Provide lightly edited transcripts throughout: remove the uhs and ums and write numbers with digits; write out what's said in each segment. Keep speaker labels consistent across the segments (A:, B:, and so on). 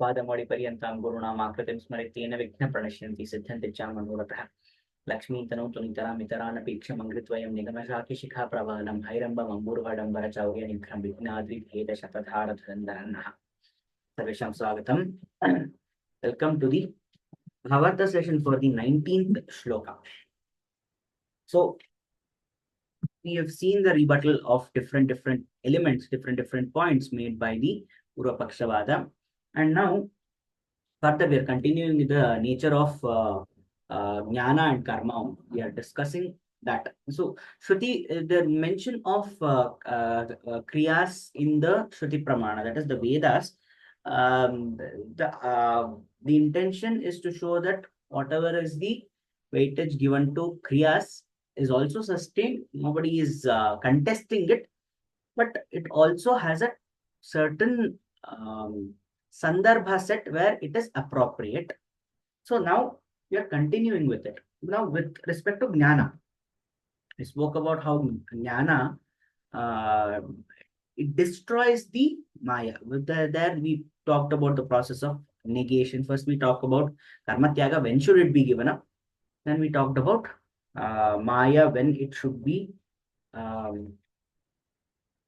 A: पादमौलिपर्यन्तां गुरुणामाकृतिं स्मरितेन विघ्नप्रणश्यन्ति सिद्धन्ति च मनोरथः लक्ष्मीतनौ तुनितरामितरानपेक्षमङ्घृत्वयं निगमशाखिशिखाप्रवालं हैरम्बमम्बुर्वडम्बरचौर्यनिघ्नं विघ्नाद्रिभेदशतधारधरन्धरन्नः सर्वेषां स्वागतम्. Welcome to the Bhāvārtha session for the 19th shloka. So we have seen the rebuttal of different elements, different points made by the Purvapakshavada, and now further we are continuing with the nature of jnana and karma. We are discussing that. So Shruti, the mention of kriyas in the Shruti Pramana, that is the Vedas, the intention is to show that whatever is the weightage given to kriyas is also sustained. Nobody is contesting it, but it also has a certain sandarbha set where it is appropriate. So now we are continuing with it. Now with respect to jnana, we spoke about how jnana it destroys the maya. There we talked about the process of negation. First we talked about karma tyaga, when should it be given up. Then we talked about maya, when it should be when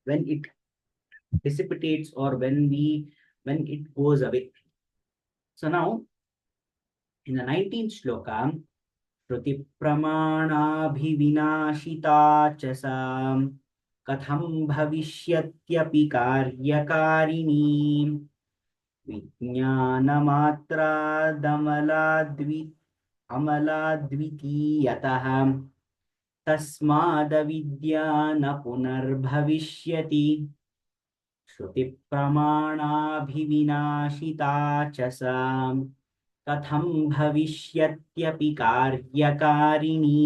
A: it dissipates or when it goes away. So now in the 19th shloka, Shruti Pramāṇābhivināṣitā ca sām katham bhavishyatyapi karyakarinī vijñānamātrā amaladvitiyatah tasmādavidya na punarbhavishyati. Shruti Pramāṇābhivināṣitā ca sām katham bhavishyatyapi karyakarinī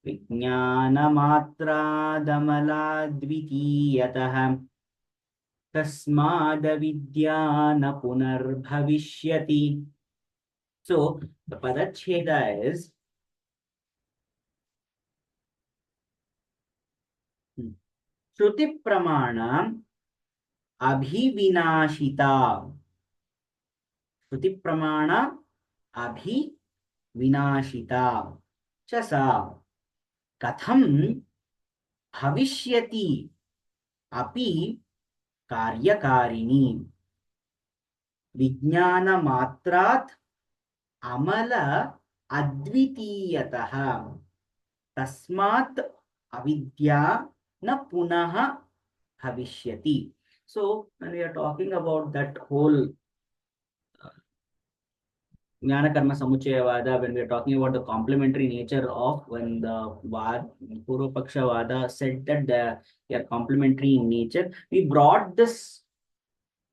A: vijñānamātrādamaladvitiyatah tasmādavidya na punarbhavishyati. So the padacheda is Shruti Pramāṇa Abhivināṣitā. Shruti Pramāṇa Abhivināṣitā ca sā katham bhavishyati api karyakarinī vijñānamātrāt amala advitiyatah tasmāt avidya na punaha bhavishyati. So when we are talking about that whole Jnana Karma Samuchayavada, when we are talking about the complementary nature of when the Purvapaksha Vada said that they are complementary in nature, we brought this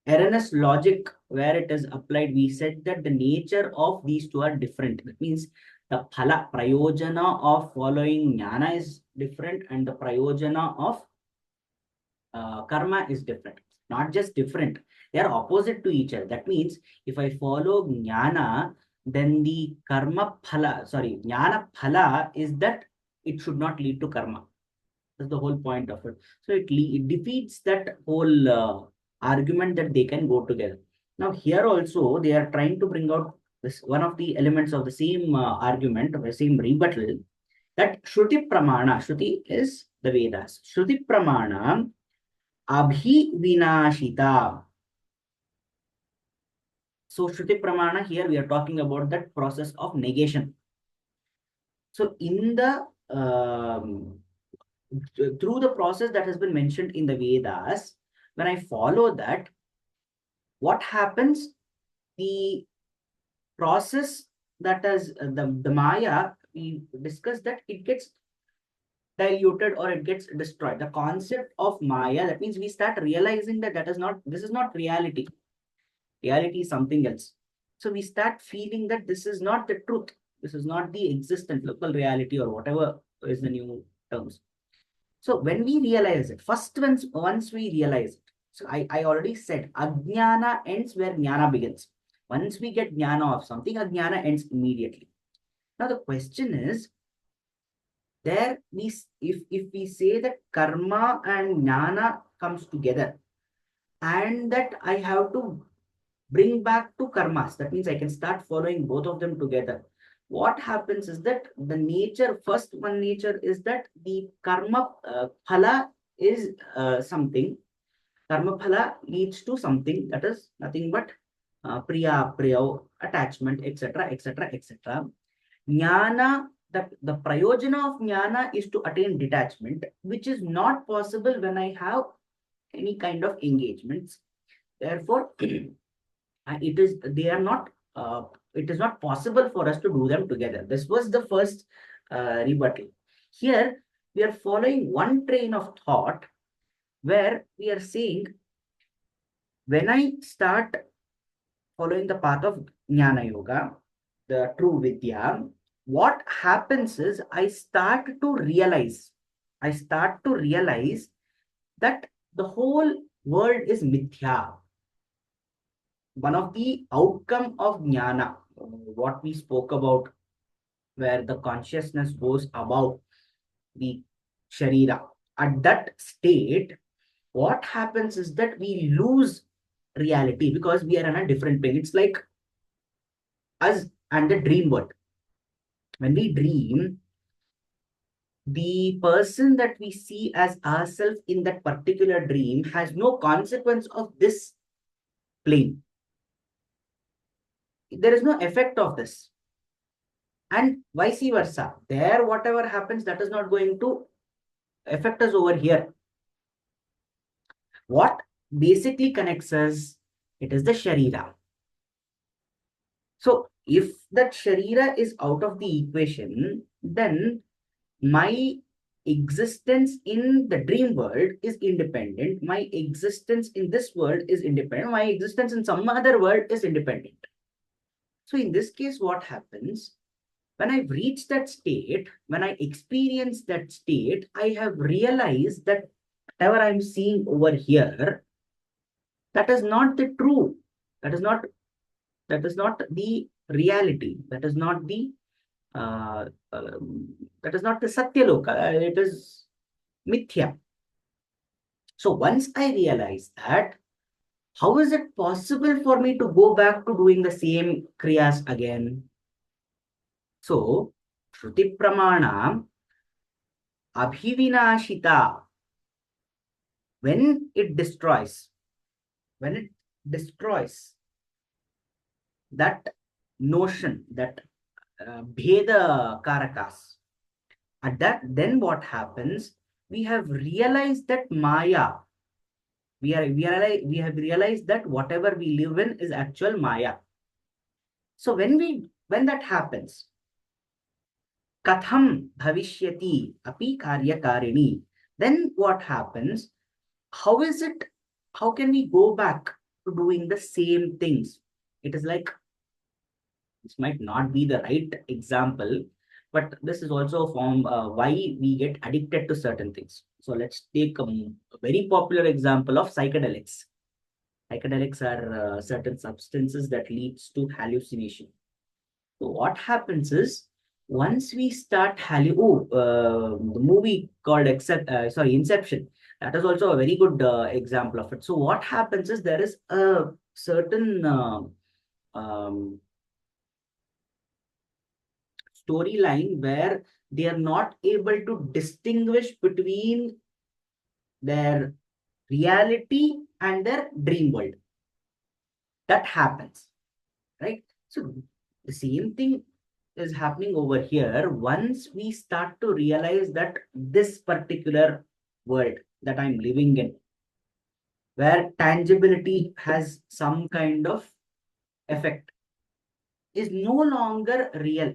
A: erroneous logic where it is applied. We said that the nature of these two are different. That means the phala, prayojana of following jnana is different and the prayojana of karma is different. Not just different, they are opposite to each other. That means if I follow jnana, then the jnana phala is that it should not lead to karma. That's the whole point of it. So it defeats that whole argument that they can go together. Now here also they are trying to bring out this one of the elements of the same argument, of the same rebuttal, that Shruti Pramāṇa, Shruti is the Vedas, Shruti Pramāṇa Abhivināṣitā. So Shruti Pramāṇa, here we are talking about that process of negation. So in the through the process that has been mentioned in the Vedas, when I follow that, what happens? The process that is the Maya, we discussed that it gets diluted or it gets destroyed. The concept of Maya, that means we start realizing that this is not reality. Reality is something else. So we start feeling that this is not the truth. This is not the existent local reality or whatever is the new terms. So when we realize it, first once we realize it, so I already said, ajnana ends where jnana begins. Once we get jnana of something, ajnana ends immediately. Now the question is, there if we say that karma and jnana comes together, and that I have to bring back to karmas. That means I can start following both of them together. What happens is that the nature, first one nature is that the karma phala is something. Karma phala leads to something that is nothing but priya, priya, attachment, etc., etc., etc. Jnana, the prayojana of jnana is to attain detachment, which is not possible when I have any kind of engagements. Therefore, they are not, it is not possible for us to do them together. This was the first rebuttal. Here, we are following one train of thought where we are saying, when I start following the path of Jnana Yoga, the true Vidya, what happens is I start to realize that the whole world is mithya. One of the outcome of Jnana, what we spoke about, where the consciousness goes above the Sharira, at that state, what happens is that we lose reality because we are in a different plane. It's like us and the dream world. When we dream, the person that we see as ourselves in that particular dream has no consequence of this plane. There is no effect of this. And vice versa. There, whatever happens, that is not going to affect us over here. What basically connects us? It is the Sharira. So, if that Sharira is out of the equation, then my existence in the dream world is independent. My existence in this world is independent. My existence in some other world is independent. So, in this case, what happens? When I've reached that state, when I experience that state, I have realized that whatever I'm seeing over here, that is not the true. That is not the reality. That is not the uh, that is not the Satyaloka. It is mithya. So once I realize that, how is it possible for me to go back to doing the same kriyas again? So, Shruti Pramana Abhivinashita, when it destroys, when it destroys that notion, that Bheda Karakas, at that, then what happens? We have realized that Maya, we have realized that whatever we live in is actual Maya. So when that happens, Katham Bhavishyati Api Karyakarini, then what happens? How is it? How can we go back to doing the same things? It is like, this might not be the right example, but this is also a form why we get addicted to certain things. So let's take a very popular example of psychedelics. Psychedelics are certain substances that leads to hallucination. So what happens is, once we start the movie called Inception. That is also a very good example of it. So what happens is, there is a certain um, storyline where they are not able to distinguish between their reality and their dream world. That happens, right? So the same thing is happening over here. Once we start to realize that this particular world that I'm living in, where tangibility has some kind of effect, is no longer real.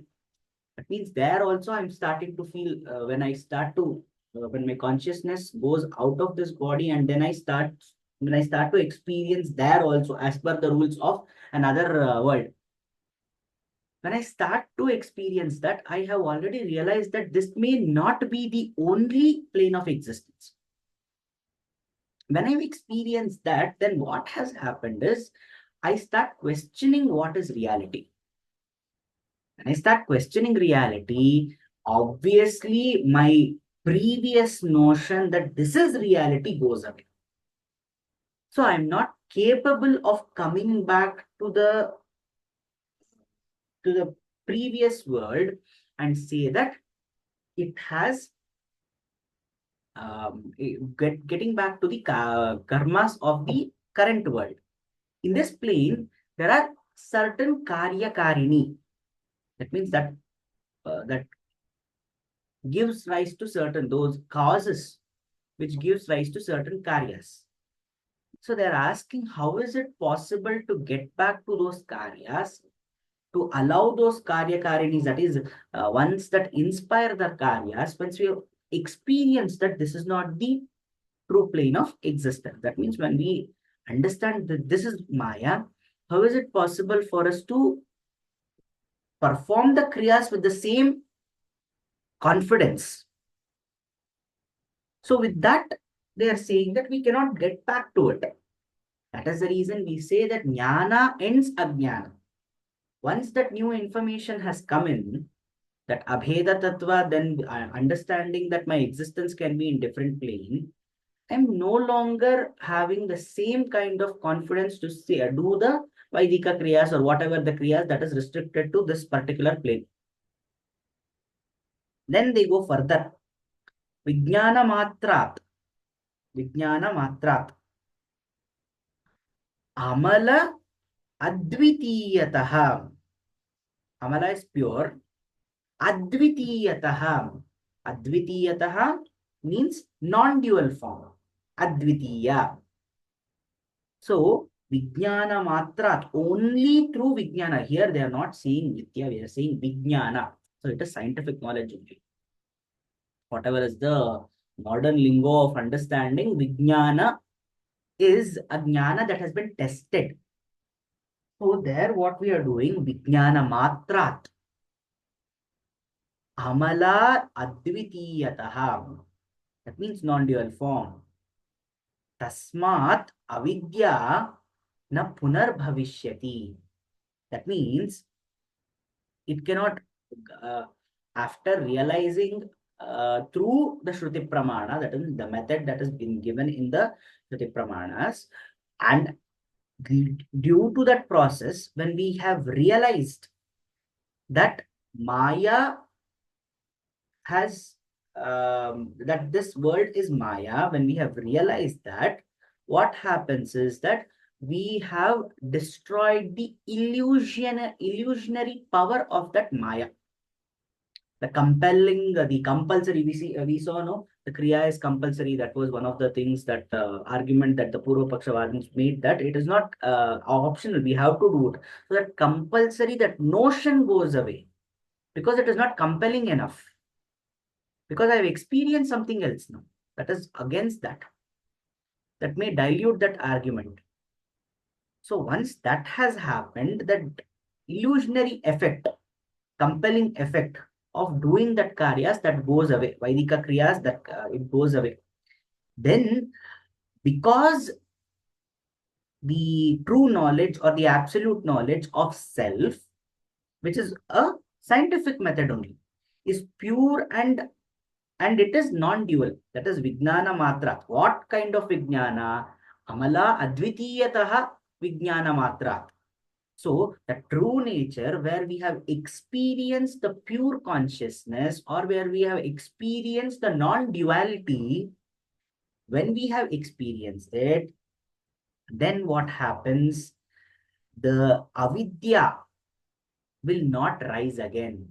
A: That means there also I'm starting to feel, when my consciousness goes out of this body, and then when I start to experience there also as per the rules of another world. When I start to experience that, I have already realized that this may not be the only plane of existence. When I've experienced that, then what has happened is, I start questioning what is reality. When I start questioning reality, obviously my previous notion that this is reality goes away. So I'm not capable of coming back to the previous world and say that it has getting back to the karmas of the current world. In this plane, there are certain karya karini. That means that gives rise to certain those causes which gives rise to certain karyas. So they're asking, how is it possible to get back to those karyas, to allow those karya karinis, that is, ones that inspire the karyas, once we have experienced that this is not the true plane of existence. That means when we understand that this is Maya, how is it possible for us to perform the kriyas with the same confidence? So with that, they are saying that we cannot get back to it. That is the reason we say that jnana ends ajnana. Once that new information has come in, that abheda tattva, then understanding that my existence can be in different plane, I'm no longer having the same kind of confidence to say, do the Vaidika kriyas or whatever the kriyas that is restricted to this particular plane. Then they go further. Vijnana matrat. Vijnana matrat. Amala advitiyataha. Amala is pure. Advitiyataha. Advitiyataha means non-dual form. Advitiya. So, Vijnana Matrat, only through Vijnana. Here they are not saying Vidya, we are saying Vijnana. So, it is scientific knowledge only. Whatever is the modern lingo of understanding, Vijnana is a jnana that has been tested. So, there what we are doing, Vijnana Matrat. Amala Advitiyataha. That means non-dual form. Tasmat avidya na punarbhavishyati. That means it cannot, after realizing through the Shruti Pramana, that is the method that has been given in the Shruti Pramanas, and due to that process, when we have realized that Maya has that this world is Maya, when we have realized that, what happens is that we have destroyed the illusionary power of that Maya. The compelling, the compulsory, we saw, no, the Kriya is compulsory. That was one of the things that argument that the Purva Pakshavadins made, that it is not optional, we have to do it. So that compulsory, that notion goes away because it is not compelling enough. Because I have experienced something else now that is against that. That may dilute that argument. So once that has happened, that illusionary effect, compelling effect of doing that karyas, that goes away. Vaidika kriyas, that it goes away. Then, because the true knowledge or the absolute knowledge of self, which is a scientific method only, is pure and it is non-dual. That is Vijnana Matra. What kind of Vijnana? Amala Advitiyataha Vijnana Matra. So the true nature, where we have experienced the pure consciousness, or where we have experienced the non-duality, when we have experienced it, then what happens? The avidya will not rise again.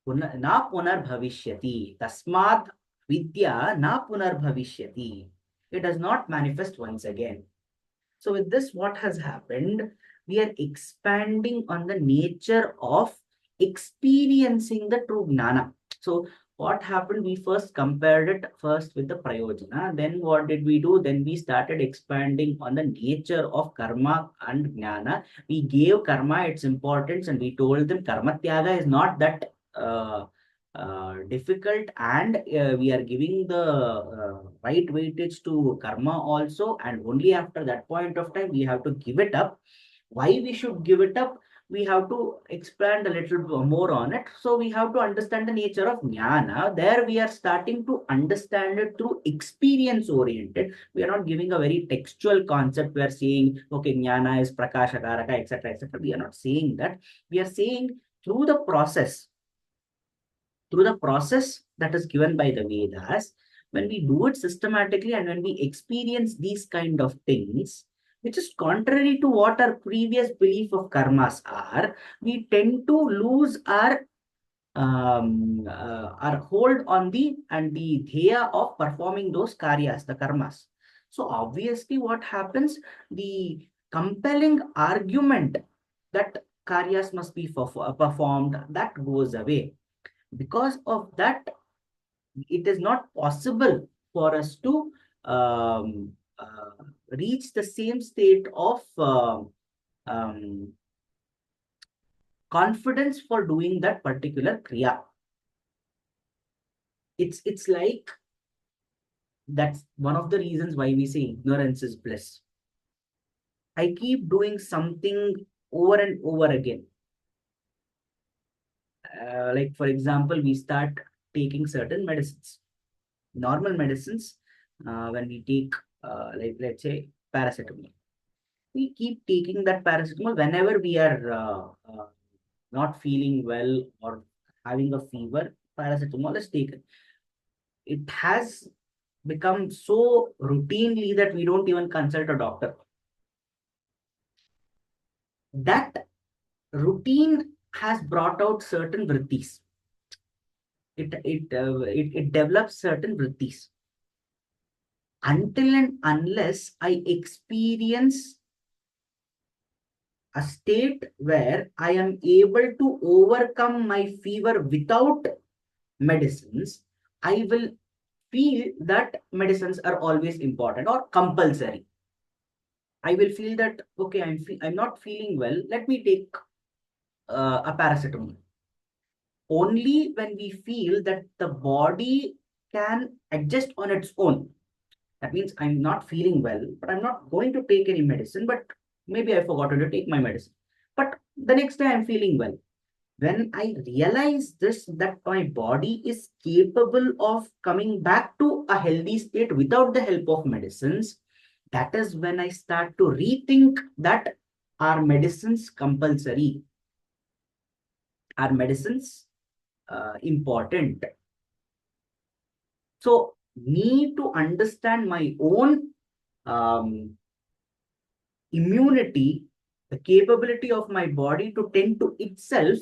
A: Na punar bhavishyati. Tasmat vidya na punar bhavishyati. It does not manifest once again. So with this, what has happened? We are expanding on the nature of experiencing the true jnana. So what happened? We first compared it first with the prayojana. Then what did we do? Then we started expanding on the nature of karma and jnana. We gave karma its importance and we told them karma tyaga is not that difficult, and we are giving the right weightage to karma also, and only after that point of time we have to give it up. Why we should give it up? we have to expand a little more on it. So we have to understand the nature of jnana. There we are starting to understand it through experience oriented. We are not giving a very textual concept. We are saying, okay, jnana is prakasha karaka, etc., etc. We are not saying that. We are saying through the process, that is given by the Vedas, when we do it systematically and when we experience these kind of things, which is contrary to what our previous belief of karmas are, we tend to lose our hold on the dheya of performing those karyas, the karmas. So obviously, what happens? The compelling argument that karyas must be performed, that goes away. Because of that, it is not possible for us to reach the same state of um, confidence for doing that particular kriya. It's like, that's one of the reasons why we say ignorance is bliss. I keep doing something over and over again. Like for example, we start taking certain medicines, normal medicines. When we take, like let's say, paracetamol, we keep taking that paracetamol whenever we are not feeling well or having a fever. Paracetamol is taken. It has become so routinely that we don't even consult a doctor. That routine has brought out certain vrittis. It develops certain vrittis. Until and unless I experience a state where I am able to overcome my fever without medicines, I will feel that medicines are always important or compulsory. I will feel that, okay, I'm not feeling well, let me take a paracetamol. Only when we feel that the body can adjust on its own. That means I'm not feeling well, but I'm not going to take any medicine, but maybe I forgot to take my medicine. But the next day I'm feeling well. When I realize this, that my body is capable of coming back to a healthy state without the help of medicines, that is when I start to rethink that are medicines compulsory? Are medicines important? So, need to understand my own immunity, the capability of my body to tend to itself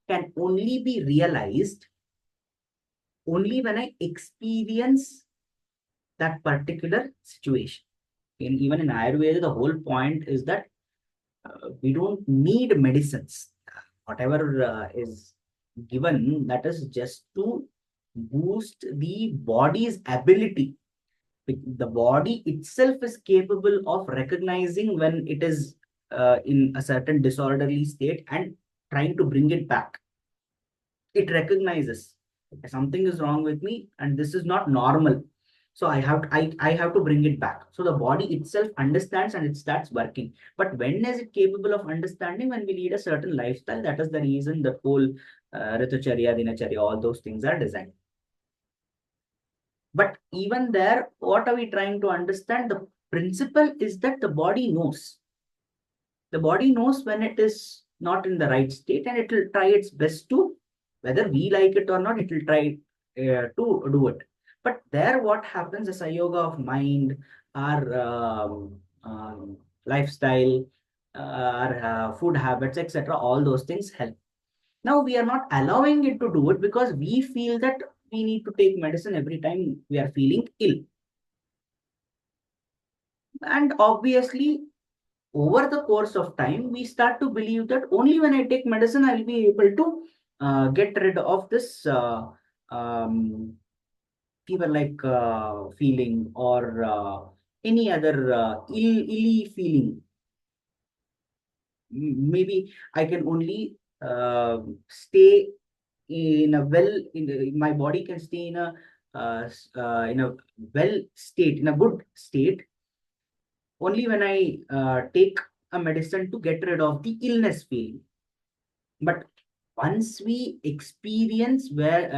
A: can only be realized only when I experience that particular situation. Even in Ayurveda, the whole point is that we don't need medicines. Whatever is given, that is just to boost the body's ability. The body itself is capable of recognizing when it is in a certain disorderly state and trying to bring it back. It recognizes something is wrong with me and this is not normal. So I have to bring it back. So the body itself understands and it starts working. But when is it capable of understanding? When we lead a certain lifestyle. That is the reason the whole Ritucharya, Dinacharya, all those things are designed. But even there, what are we trying to understand? The principle is that the body knows. The body knows when it is not in the right state and it will try its best to, whether we like it or not, it will try to do it. But there, what happens is a yoga of mind, our lifestyle, our food habits, etc. All those things help. Now, we are not allowing it to do it because we feel that we need to take medicine every time we are feeling ill. And obviously, over the course of time, we start to believe that only when I take medicine, I'll be able to get rid of this fever-like feeling or any other illy feeling. Maybe I can only stay in a my body can stay in a well state, in a good state, only when I take a medicine to get rid of the illness feeling. But once we experience where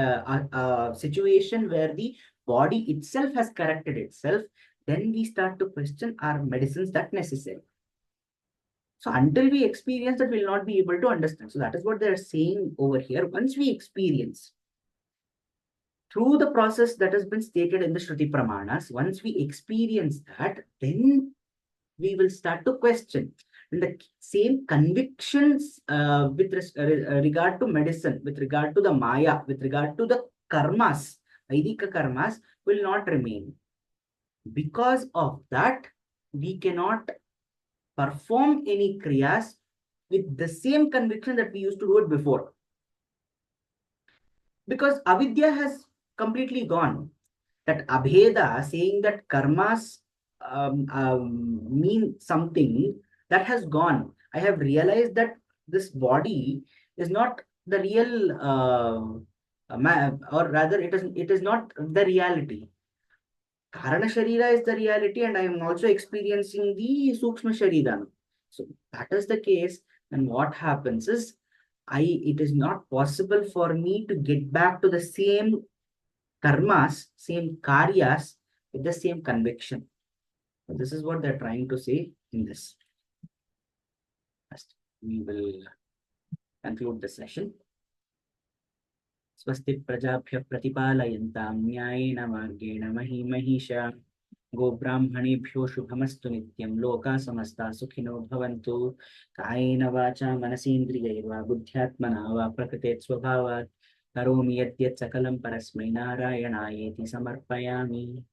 A: a situation where the body itself has corrected itself, then we start to question, are medicines that necessary? So until we experience that, we'll not be able to understand. So that is what they're saying over here. Once we experience through the process that has been stated in the Shruti Pramanas, once we experience that, then we will start to question. And the same convictions regard to medicine, with regard to the Maya, with regard to the karmas, Vaidika karmas, will not remain. Because of that, we cannot perform any kriyas with the same conviction that we used to do it before. Because avidya has completely gone. That abheda, saying that karmas mean something, that has gone. I have realized that this body is not the real, or rather, it is not the reality. Karana Sharira is the reality, and I am also experiencing the Sukshma Sharira. So that is the case. And what happens is, it is not possible for me to get back to the same karmas, same karyas with the same conviction. So this is what they're trying to say in this. First, we will conclude the session. स्वस्ति प्रजाभ्यः प्रतिपालयन्तां न्यायेन मार्गेण महीमहीषा गोब्राह्मणेभ्यो शुभमस्तु नित्यं लोकाः समस्ताः सुखिनो भवन्तु कायेन वाचा मनसेन्द्रियैर्वा बुद्ध्यात्मना वा प्रकृते स्वभावात् करोमि यद्यत् सकलं परस्मै नारायणायेति समर्पयामि।